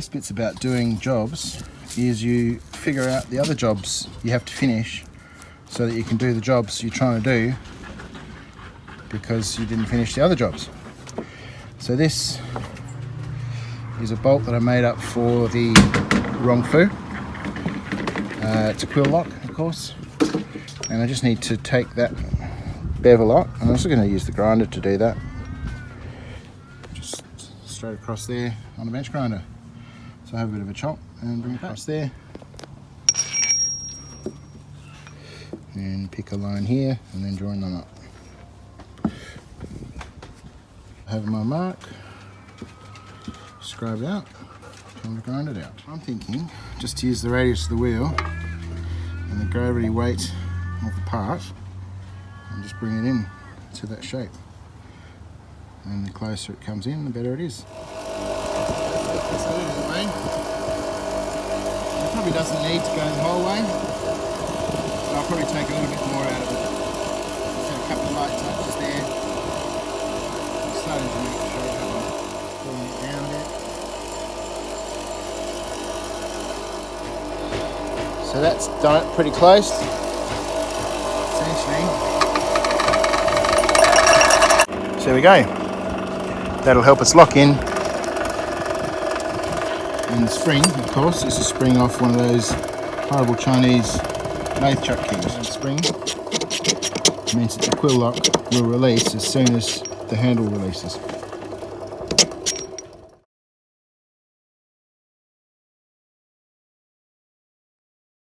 best bits about doing jobs is you figure out the other jobs you have to finish so that you can do the jobs you're trying to do because you didn't finish the other jobs. So this is a bolt that I made up for the Wrong Foo. It's a Quill lock, of course, and I just need to take that bevel out. I'm also going to use the grinder to do that. Just straight across there on the bench grinder. So I have a bit of a chop and bring it across there. And pick a line here and then join them up. I have my mark. Scrub it out. Time to grind it out. I'm thinking just to use the radius of the wheel and the gravity weight of the part and just bring it in to that shape. And the closer it comes in, the better it is. That's good, isn't it, Wayne? It probably doesn't need to go the whole way, so I'll probably take a little bit more out of it. Just a couple of light touches there. I'm starting to make sure I'm pulling it down a bit. So that's done it pretty close, essentially. So there we go. That'll help us lock in. And the spring, of course, is a spring off one of those horrible Chinese lathe chuck keys. The spring means that the Quill lock will release as soon as the handle releases.